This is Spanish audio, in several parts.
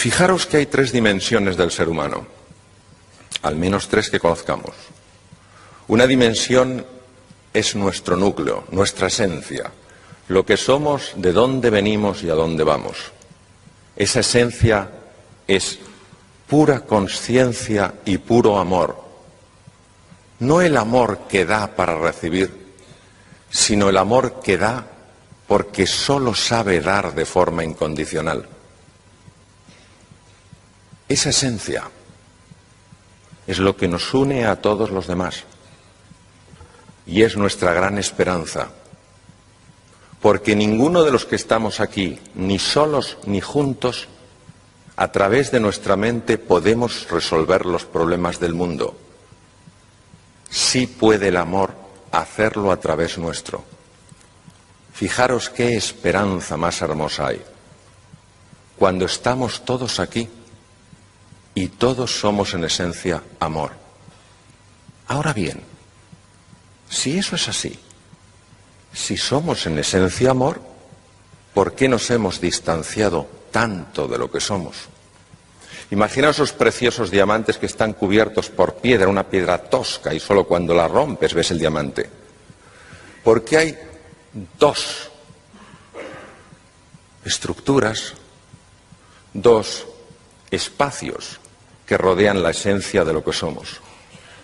Fijaros que hay tres dimensiones del ser humano, al menos tres que conozcamos. Una dimensión es nuestro núcleo, nuestra esencia, lo que somos, de dónde venimos y a dónde vamos. Esa esencia es pura conciencia y puro amor. No el amor que da para recibir, sino el amor que da porque solo sabe dar de forma incondicional. Esa esencia es lo que nos une a todos los demás y es nuestra gran esperanza, porque ninguno de los que estamos aquí, ni solos ni juntos, a través de nuestra mente podemos resolver los problemas del mundo. Sí puede el amor hacerlo a través nuestro. Fijaros qué esperanza más hermosa hay. Cuando estamos todos aquí y todos somos en esencia amor. Ahora bien, si eso es así, si somos en esencia amor, ¿por qué nos hemos distanciado tanto de lo que somos? Imaginaos esos preciosos diamantes que están cubiertos por piedra, una piedra tosca, y solo cuando la rompes ves el diamante. Porque hay dos estructuras, dos espacios que rodean la esencia de lo que somos,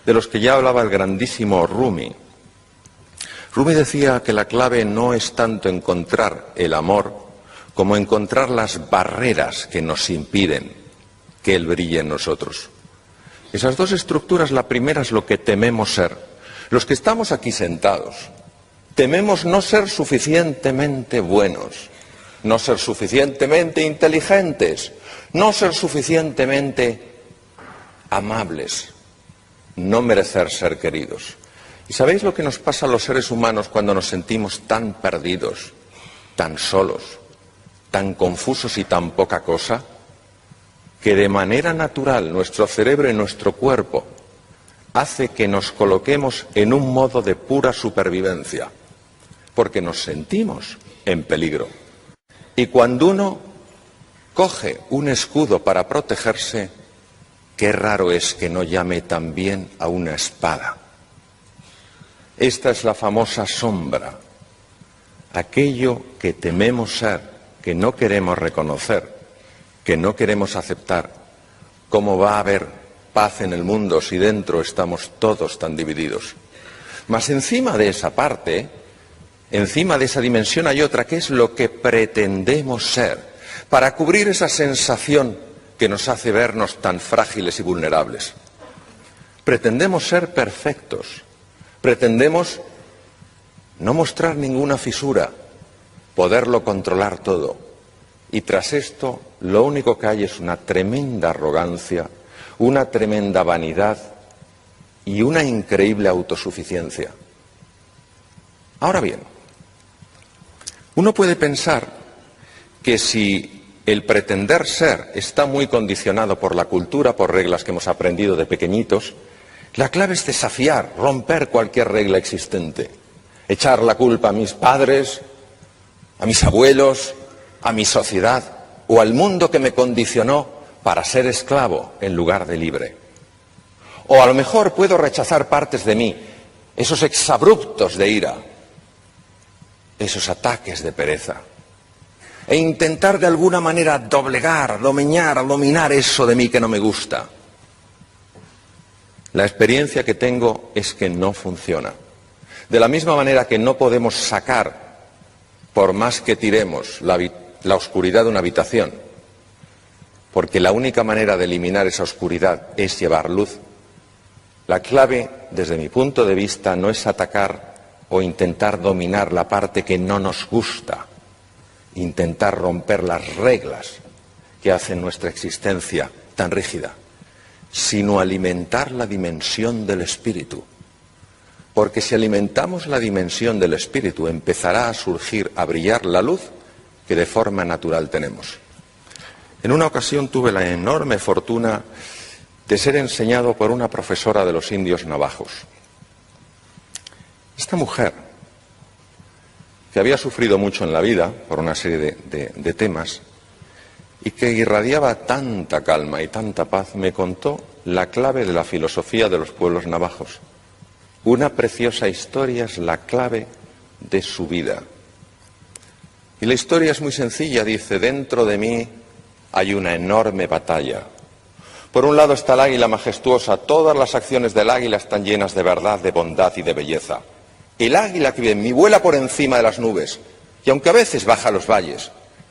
de los que ya hablaba el grandísimo Rumi. Rumi decía que la clave no es tanto encontrar el amor como encontrar las barreras que nos impiden que él brille en nosotros. Esas dos estructuras, la primera es lo que tememos ser. Los que estamos aquí sentados, tememos no ser suficientemente buenos, no ser suficientemente inteligentes, no ser suficientemente amables, no merecer ser queridos. ¿Y sabéis lo que nos pasa a los seres humanos cuando nos sentimos tan perdidos, tan solos, tan confusos y tan poca cosa? Que de manera natural nuestro cerebro y nuestro cuerpo hace que nos coloquemos en un modo de pura supervivencia, porque nos sentimos en peligro. Y cuando uno coge un escudo para protegerse, qué raro es que no llame también a una espada. Esta es la famosa sombra, aquello que tememos ser, que no queremos reconocer, que no queremos aceptar. ¿Cómo va a haber paz en el mundo si dentro estamos todos tan divididos? Mas encima de esa parte, encima de esa dimensión hay otra, que es lo que pretendemos ser, para cubrir esa sensación que nos hace vernos tan frágiles y vulnerables. Pretendemos ser perfectos, pretendemos no mostrar ninguna fisura, poderlo controlar todo. Y tras esto, lo único que hay es una tremenda arrogancia, una tremenda vanidad y una increíble autosuficiencia. Ahora bien, uno puede pensar que si el pretender ser está muy condicionado por la cultura, por reglas que hemos aprendido de pequeñitos, la clave es desafiar, romper cualquier regla existente, echar la culpa a mis padres, a mis abuelos, a mi sociedad o al mundo que me condicionó para ser esclavo en lugar de libre. O a lo mejor puedo rechazar partes de mí, esos exabruptos de ira, esos ataques de pereza, e intentar de alguna manera doblegar, dominar eso de mí que no me gusta. La experiencia que tengo es que no funciona. De la misma manera que no podemos sacar, por más que tiremos, la oscuridad de una habitación, porque la única manera de eliminar esa oscuridad es llevar luz. La clave, desde mi punto de vista, no es atacar o intentar dominar la parte que no nos gusta, intentar romper las reglas que hacen nuestra existencia tan rígida, sino alimentar la dimensión del espíritu. Porque si alimentamos la dimensión del espíritu, empezará a surgir, a brillar la luz que de forma natural tenemos. En una ocasión tuve la enorme fortuna de ser enseñado por una profesora de los indios navajos. Esta mujer, que había sufrido mucho en la vida por una serie de temas, y que irradiaba tanta calma y tanta paz, me contó la clave de la filosofía de los pueblos navajos. Una preciosa historia es la clave de su vida. Y la historia es muy sencilla, dice: dentro de mí hay una enorme batalla. Por un lado está el águila majestuosa, todas las acciones del águila están llenas de verdad, de bondad y de belleza. El águila que vive en mí vuela por encima de las nubes, y aunque a veces baja a los valles,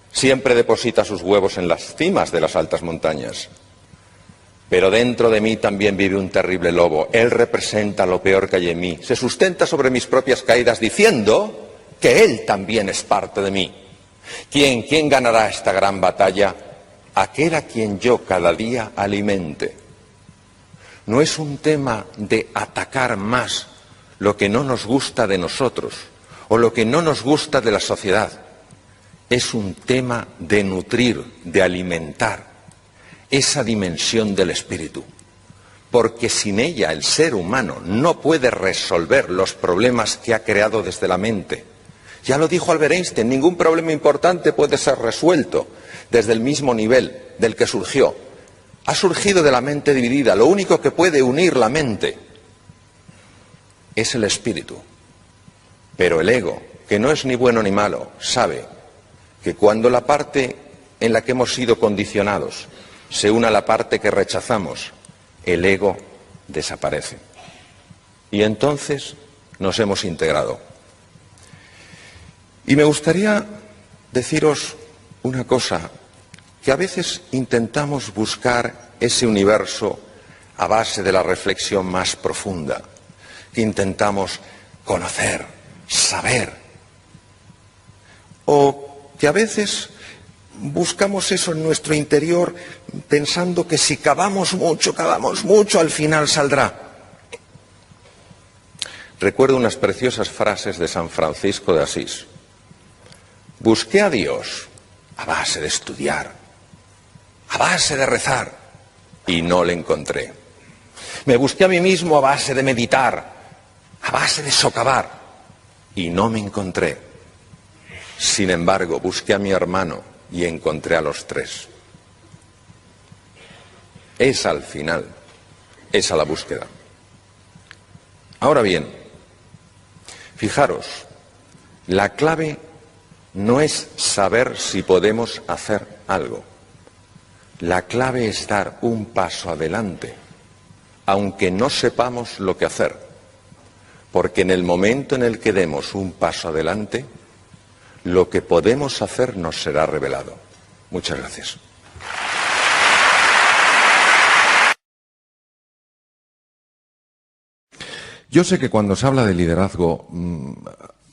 siempre deposita sus huevos en las cimas de las altas montañas. Pero dentro de mí también vive un terrible lobo. Él representa lo peor que hay en mí. Se sustenta sobre mis propias caídas diciendo que él también es parte de mí. ¿Quién ganará esta gran batalla? Aquel a quien yo cada día alimente. No es un tema de atacar más lo que no nos gusta de nosotros o lo que no nos gusta de la sociedad. Es un tema de nutrir, de alimentar esa dimensión del espíritu, porque sin ella el ser humano no puede resolver los problemas que ha creado desde la mente. Ya lo dijo Albert Einstein: ningún problema importante puede ser resuelto desde el mismo nivel del que surgió. Ha surgido de la mente dividida. Lo único que puede unir la mente es el espíritu. Pero el ego, que no es ni bueno ni malo, sabe que cuando la parte en la que hemos sido condicionados se une a la parte que rechazamos, el ego desaparece. Y entonces nos hemos integrado. Y me gustaría deciros una cosa, que a veces intentamos buscar ese universo a base de la reflexión más profunda, que intentamos conocer, saber, o que a veces buscamos eso en nuestro interior pensando que si cavamos mucho, al final saldrá. Recuerdo unas preciosas frases de San Francisco de Asís. Busqué a Dios a base de estudiar, a base de rezar, y no le encontré. Me busqué a mí mismo a base de meditar, a base de socavar, y no me encontré. Sin embargo, busqué a mi hermano y encontré a los tres. Es al final, esa la búsqueda. Ahora bien, fijaros, la clave no es saber si podemos hacer algo. La clave es dar un paso adelante, aunque no sepamos lo que hacer, porque en el momento en el que demos un paso adelante, lo que podemos hacer nos será revelado. Muchas gracias. Yo sé que cuando se habla de liderazgo,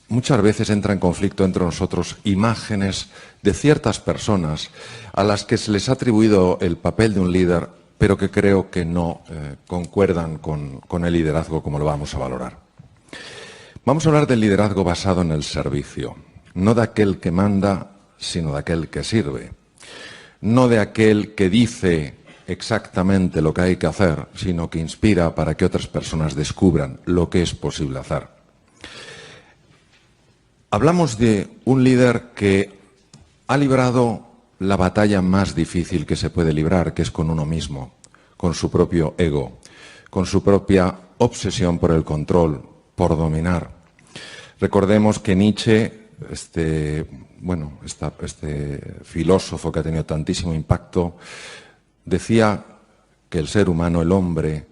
muchas veces entra en conflicto entre nosotros imágenes de ciertas personas a las que se les ha atribuido el papel de un líder, pero que creo que no concuerdan con el liderazgo como lo vamos a valorar. Vamos a hablar del liderazgo basado en el servicio. No de aquel que manda, sino de aquel que sirve. No de aquel que dice exactamente lo que hay que hacer, sino que inspira para que otras personas descubran lo que es posible hacer. Hablamos de un líder que ha librado la batalla más difícil que se puede librar, que es con uno mismo, con su propio ego, con su propia obsesión por el control, por dominar. Recordemos que Nietzsche, este filósofo que ha tenido tantísimo impacto, decía que el ser humano, el hombre,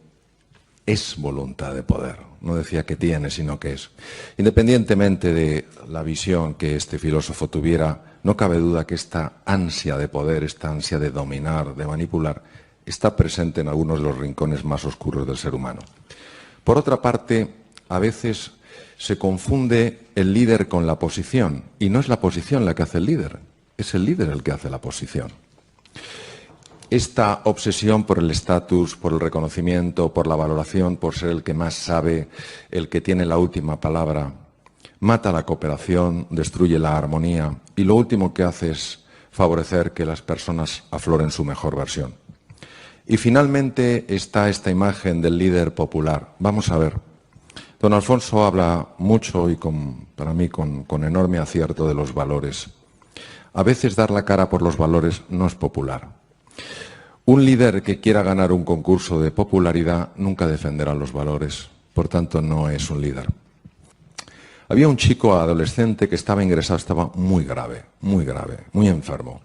es voluntad de poder. No decía que tiene, sino que es. Independientemente de la visión que este filósofo tuviera, no cabe duda que esta ansia de poder, esta ansia de dominar, de manipular, está presente en algunos de los rincones más oscuros del ser humano. Por otra parte, a veces se confunde el líder con la posición, y no es la posición la que hace el líder, es el líder el que hace la posición. Esta obsesión por el estatus, por el reconocimiento, por la valoración, por ser el que más sabe, el que tiene la última palabra, mata la cooperación, destruye la armonía y lo último que hace es favorecer que las personas afloren su mejor versión. Y finalmente está esta imagen del líder popular. Vamos a ver. Don Alfonso habla mucho y para mí con enorme acierto de los valores. A veces dar la cara por los valores no es popular. Un líder que quiera ganar un concurso de popularidad nunca defenderá los valores, por tanto no es un líder. Había un chico adolescente que estaba ingresado, estaba muy grave, muy enfermo.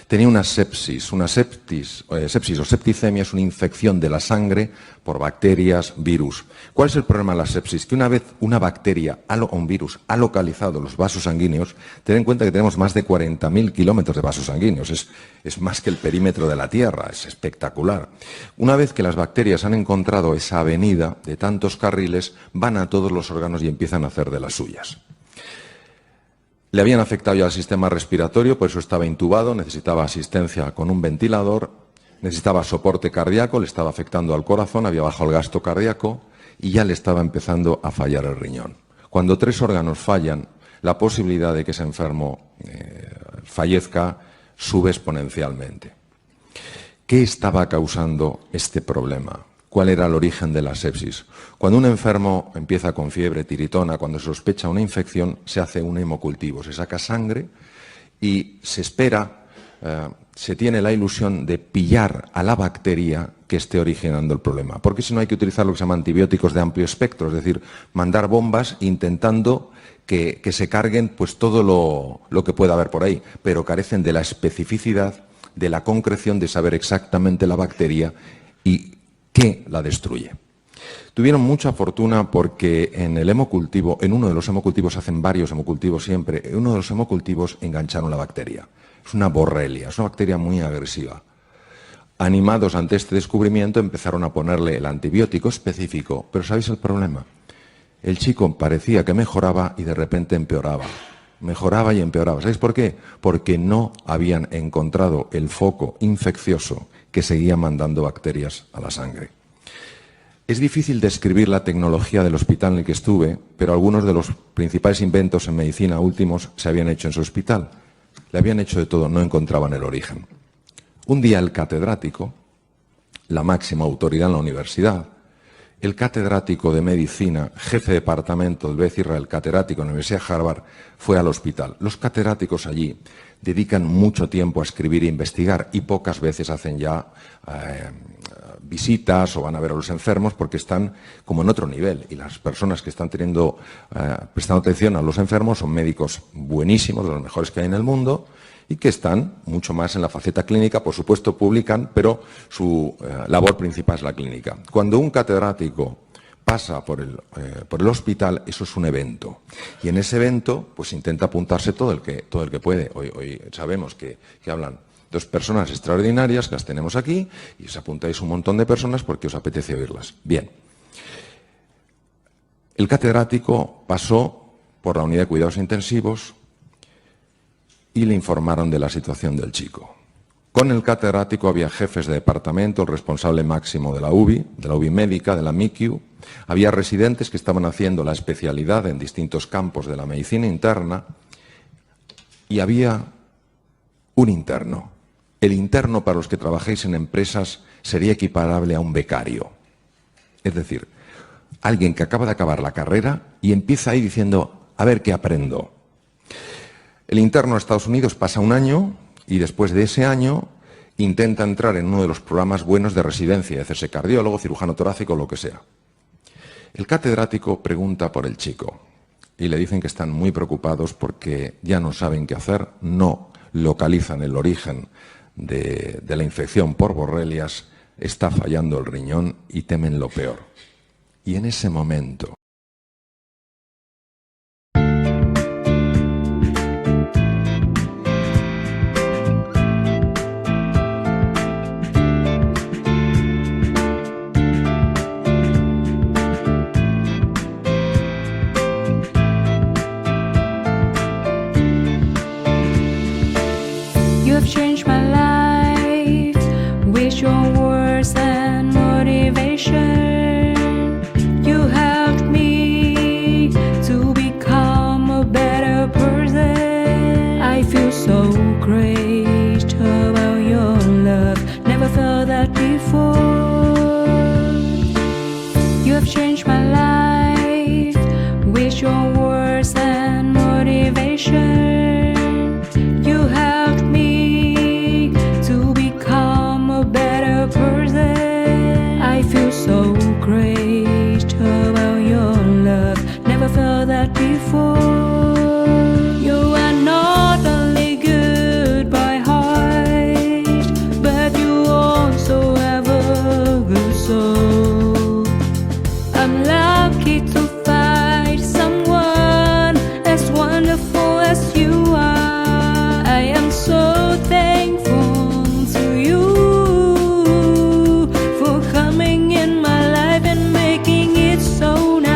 Tenía una sepsis o septicemia, es una infección de la sangre por bacterias, virus. ¿Cuál es el problema de la sepsis? Que una vez una bacteria o un virus ha localizado los vasos sanguíneos, ten en cuenta que tenemos más de 40.000 kilómetros de vasos sanguíneos, es más que el perímetro de la Tierra, es espectacular. Una vez que las bacterias han encontrado esa avenida de tantos carriles, van a todos los órganos y empiezan a hacer de las suyas. Le habían afectado ya al sistema respiratorio, por eso estaba intubado, necesitaba asistencia con un ventilador, necesitaba soporte cardíaco, le estaba afectando al corazón, había bajado el gasto cardíaco y ya le estaba empezando a fallar el riñón. Cuando 3 órganos fallan, la posibilidad de que ese enfermo fallezca sube exponencialmente. ¿Qué estaba causando este problema? ¿Cuál era el origen de la sepsis? Cuando un enfermo empieza con fiebre, tiritona, cuando se sospecha una infección, se hace un hemocultivo, se saca sangre y se espera, se tiene la ilusión de pillar a la bacteria que esté originando el problema. Porque si no hay que utilizar lo que se llama antibióticos de amplio espectro, es decir, mandar bombas intentando que se carguen pues todo lo que pueda haber por ahí, pero carecen de la especificidad, de la concreción de saber exactamente la bacteria y qué la destruye. Tuvieron mucha fortuna porque en el hemocultivo, en uno de los hemocultivos, hacen varios hemocultivos siempre, en uno de los hemocultivos engancharon la bacteria. Es una borrelia, es una bacteria muy agresiva. Animados ante este descubrimiento empezaron a ponerle el antibiótico específico, pero ¿sabéis el problema? El chico parecía que mejoraba y de repente empeoraba. Mejoraba y empeoraba. ¿Sabéis por qué? Porque no habían encontrado el foco infeccioso que seguía mandando bacterias a la sangre. Es difícil describir la tecnología del hospital en el que estuve, pero algunos de los principales inventos en medicina últimos se habían hecho en su hospital. Le habían hecho de todo, no encontraban el origen. Un día el catedrático, la máxima autoridad en la universidad, el catedrático de medicina, jefe de departamento del Beth Israel, catedrático en la Universidad de Harvard, fue al hospital. Los catedráticos allí dedican mucho tiempo a escribir e investigar y pocas veces hacen ya visitas o van a ver a los enfermos porque están como en otro nivel. Y las personas que están prestando atención a los enfermos son médicos buenísimos, de los mejores que hay en el mundo, y que están mucho más en la faceta clínica, por supuesto publican, pero su labor principal es la clínica. Cuando un catedrático pasa por el hospital, eso es un evento. Y en ese evento pues intenta apuntarse todo el que puede. Hoy sabemos que hablan 2 personas extraordinarias, que las tenemos aquí, y os apuntáis un montón de personas porque os apetece oírlas. Bien. El catedrático pasó por la unidad de cuidados intensivos y le informaron de la situación del chico. Con el catedrático había jefes de departamento, el responsable máximo de la UBI médica, de la MICU, había residentes que estaban haciendo la especialidad en distintos campos de la medicina interna y había un interno. El interno, para los que trabajéis en empresas, sería equiparable a un becario. Es decir, alguien que acaba de acabar la carrera y empieza ahí diciendo, a ver qué aprendo. El interno a Estados Unidos pasa un año y después de ese año intenta entrar en uno de los programas buenos de residencia, de hacerse cardiólogo, cirujano torácico, lo que sea. El catedrático pregunta por el chico y le dicen que están muy preocupados porque ya no saben qué hacer, no localizan el origen de la infección por borrelias, está fallando el riñón y temen lo peor. Y en ese momento You've changed my life with your words and motivation. You helped me to become a better person. I feel so great about your love. Never felt that before. You have changed my life with your words and motivation. You have before. You are not only good by heart, but you also have a good soul. I'm lucky to find someone as wonderful as you are. I am so thankful to you for coming in my life and making it so nice.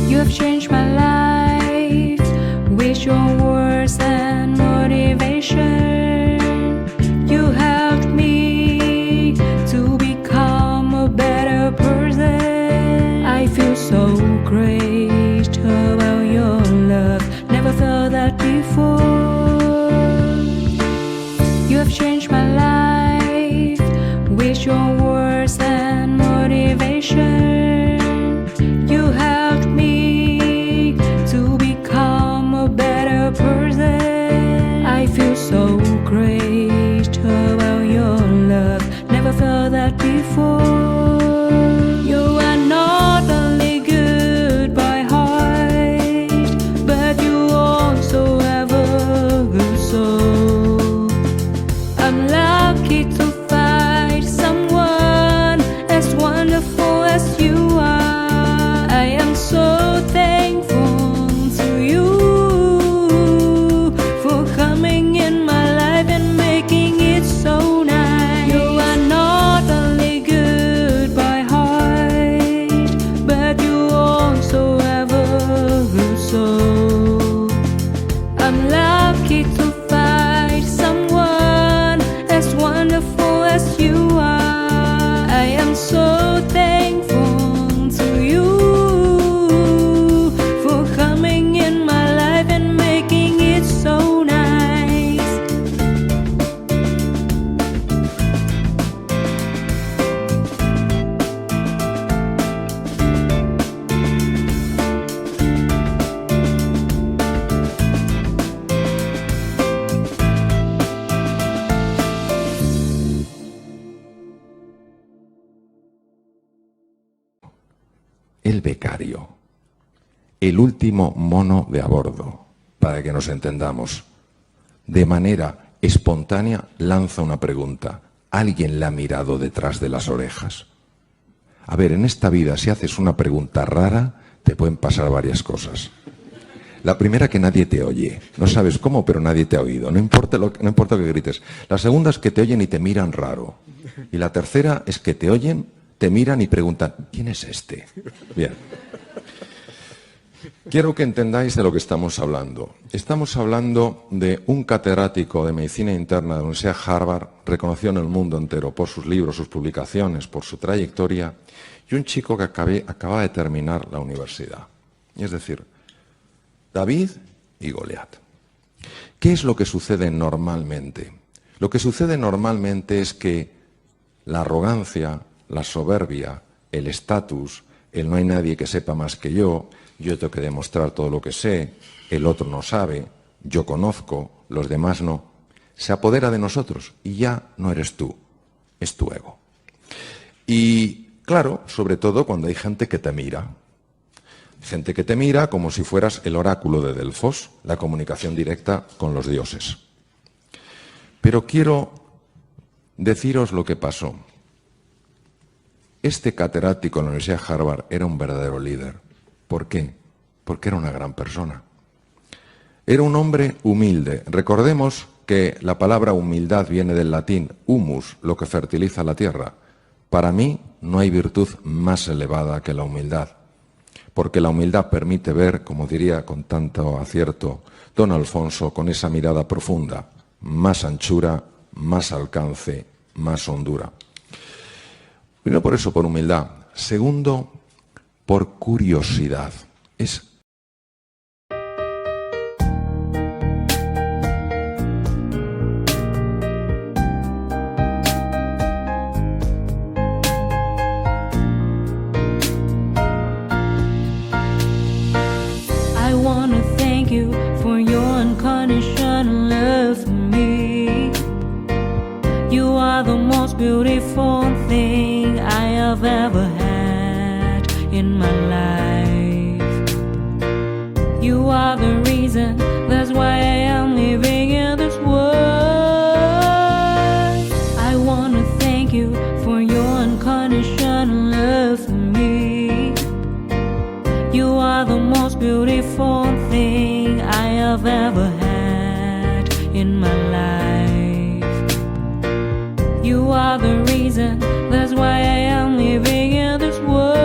You have changed my life with your words and motivation. You helped me to become a better person. I feel so great about your love. Never felt that before. You have changed my life with your words and motivation. You helped me to become a better person. I feel so great about your love. Never felt that before. You are not only good by heart, but you also have a good soul. I'm lucky to find someone as wonderful as you are. I am so thankful to you for coming in my life and making it so nice. You are not only good by heart, but you also have a good soul. I'm lucky to find someone as wonderful as you are. I am so thankful to you for coming in my life and making it so nice. El becario, el último mono de a bordo, para que nos entendamos. De manera espontánea lanza una pregunta. ¿Alguien le ha mirado detrás de las orejas? A ver, en esta vida, si haces una pregunta rara, te pueden pasar varias cosas. La primera, que nadie te oye. No sabes cómo, pero nadie te ha oído. No importa lo que grites. La segunda es que te oyen y te miran raro. Y la tercera es que te oyen, te miran y preguntan, ¿quién es este? Bien. Quiero que entendáis de lo que estamos hablando. Estamos hablando de un catedrático de medicina interna de la Universidad de Harvard, reconocido en el mundo entero por sus libros, sus publicaciones, por su trayectoria, y un chico que acaba de terminar la universidad. Es decir, David y Goliat. ¿Qué es lo que sucede normalmente? Lo que sucede normalmente es que la arrogancia, la soberbia, el estatus, el no hay nadie que sepa más que yo tengo que demostrar todo lo que sé, el otro no sabe, yo conozco, los demás no, se apodera de nosotros y ya no eres tú, es tu ego. Y claro, sobre todo cuando hay gente que te mira. Gente que te mira como si fueras el oráculo de Delfos, la comunicación directa con los dioses. Pero quiero deciros lo que pasó. Este catedrático en la Universidad de Harvard era un verdadero líder. ¿Por qué? Porque era una gran persona. Era un hombre humilde. Recordemos que la palabra humildad viene del latín humus, lo que fertiliza la tierra. Para mí no hay virtud más elevada que la humildad, porque la humildad permite ver, como diría con tanto acierto don Alfonso, con esa mirada profunda, más anchura, más alcance, más hondura. Primero por eso, por humildad. Segundo, por curiosidad. Es You are the most beautiful thing I have ever had in my life. You are the reason, that's why I am living in this world. I wanna thank you for your unconditional love for me. You are the most beautiful thing I have ever had in my life. You are the reason, that's why I am living in this world.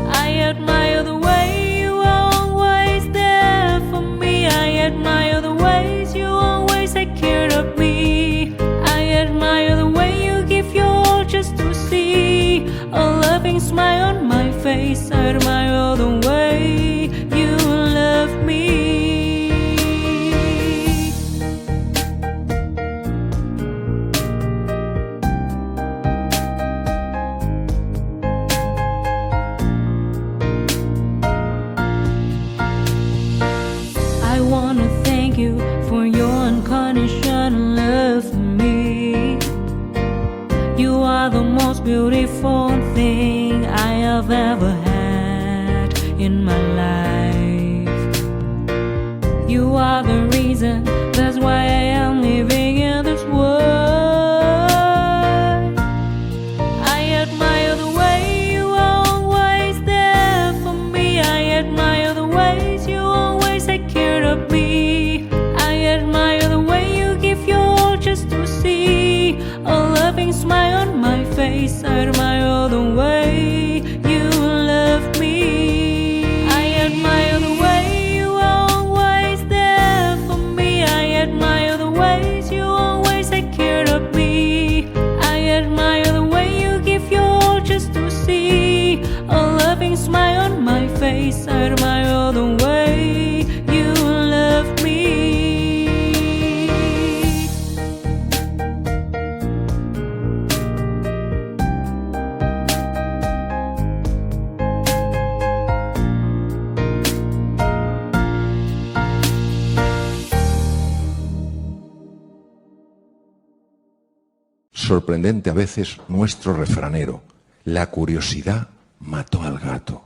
I admire the way you are always there for me. I admire the ways you always take care of me. I admire the way you give your all just to see a loving smile on my face. I admire the way you love me. I wanna thank you for your unconditional love for me. You are the most beautiful thing I have ever had in my life. You are the reason, that's why I am living in this world. I admire the way you are always there for me. I admire the ways you always take care of me. I admire the way you give your all just to see a loving smile on my face. I admire the way you love me. I admire the way you are always there for me. I admire the ways you always take care of me. I admire the way you give your all just to see a loving smile on my face. I admire the way you love me. Sorprendente a veces nuestro refranero. La curiosidad mató al gato.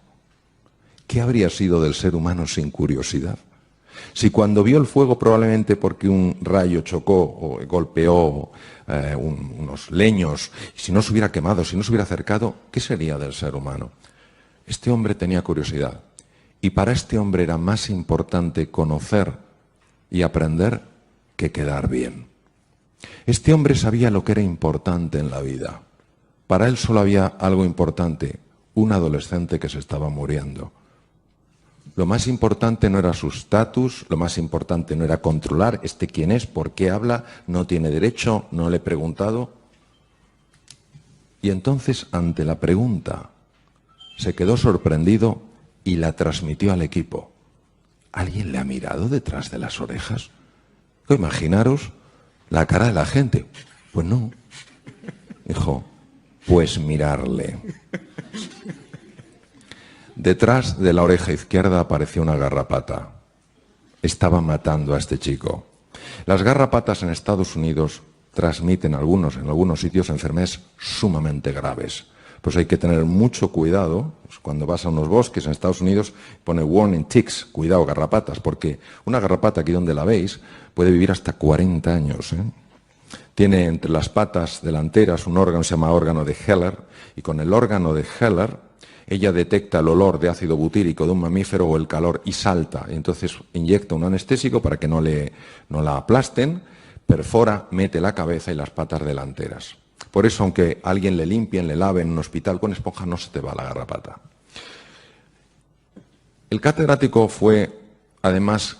¿Qué habría sido del ser humano sin curiosidad? Si cuando vio el fuego, probablemente porque un rayo chocó o golpeó unos leños, si no se hubiera quemado, si no se hubiera acercado, ¿qué sería del ser humano? Este hombre tenía curiosidad. Y para este hombre era más importante conocer y aprender que quedar bien. Este hombre sabía lo que era importante en la vida. Para él solo había algo importante, un adolescente que se estaba muriendo. Lo más importante no era su estatus, lo más importante no era controlar quién es, por qué habla, no tiene derecho, no le he preguntado. Y entonces, ante la pregunta, se quedó sorprendido y la transmitió al equipo. ¿Alguien le ha mirado detrás de las orejas? Imaginaros la cara de la gente. Pues no. Dijo, pues mirarle. Detrás de la oreja izquierda apareció una garrapata. Estaba matando a este chico. Las garrapatas en Estados Unidos transmiten en algunos sitios enfermedades sumamente graves. Pues hay que tener mucho cuidado. Cuando vas a unos bosques en Estados Unidos pone warning ticks, cuidado garrapatas, porque una garrapata aquí donde la veis puede vivir hasta 40 años. Tiene entre las patas delanteras un órgano que se llama órgano de Heller, y con el órgano de Heller ella detecta el olor de ácido butírico de un mamífero o el calor y salta. Y entonces inyecta un anestésico para que no la aplasten, perfora, mete la cabeza y las patas delanteras. Por eso, aunque a alguien le limpien, le laven en un hospital con esponja, no se te va la garrapata. El catedrático fue, además,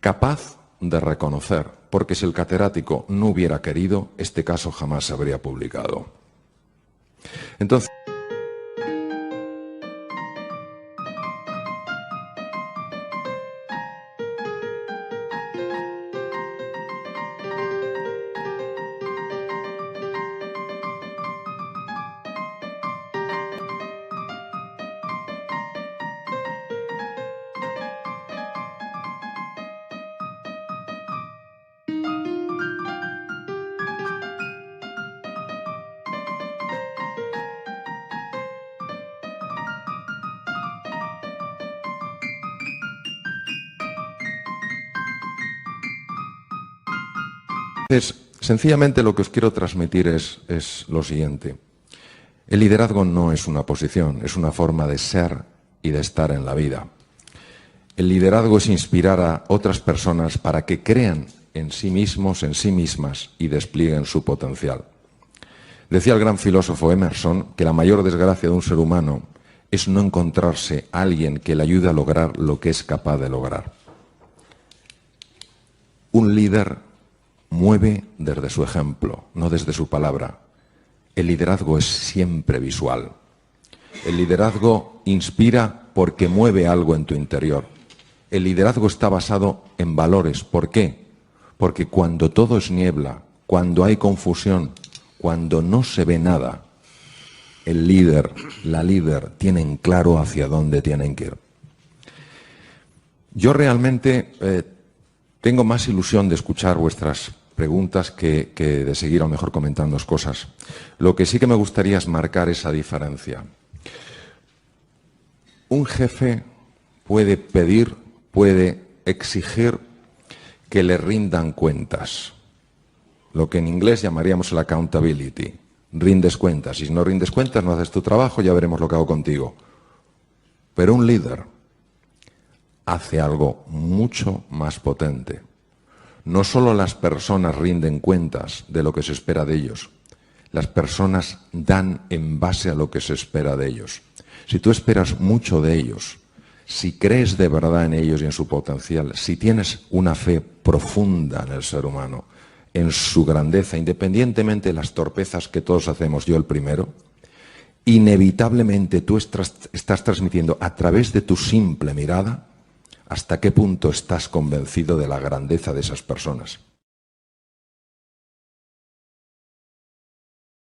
capaz de reconocer, porque si el catedrático no hubiera querido, este caso jamás se habría publicado. Entonces, Sencillamente lo que os quiero transmitir es lo siguiente. El liderazgo no es una posición, es una forma de ser y de estar en la vida. El liderazgo es inspirar a otras personas para que crean en sí mismos, en sí mismas y desplieguen su potencial. Decía el gran filósofo Emerson que la mayor desgracia de un ser humano es no encontrarse a alguien que le ayude a lograr lo que es capaz de lograr. Un líder mueve desde su ejemplo, no desde su palabra. El liderazgo es siempre visual. El liderazgo inspira porque mueve algo en tu interior. El liderazgo está basado en valores. ¿Por qué? Porque cuando todo es niebla, cuando hay confusión, cuando no se ve nada, el líder, la líder, tienen claro hacia dónde tienen que ir. Yo realmente tengo más ilusión de escuchar vuestras preguntas que de seguir a lo mejor comentando cosas. Lo que sí que me gustaría es marcar esa diferencia. Un jefe puede pedir, puede exigir que le rindan cuentas. Lo que en inglés llamaríamos el accountability. Rindes cuentas. Y si no rindes cuentas, no haces tu trabajo, ya veremos lo que hago contigo. Pero un líder hace algo mucho más potente. No solo las personas rinden cuentas de lo que se espera de ellos, las personas dan en base a lo que se espera de ellos. Si tú esperas mucho de ellos, si crees de verdad en ellos y en su potencial, si tienes una fe profunda en el ser humano, en su grandeza, independientemente de las torpezas que todos hacemos, yo el primero, inevitablemente tú estás transmitiendo a través de tu simple mirada hasta qué punto estás convencido de la grandeza de esas personas.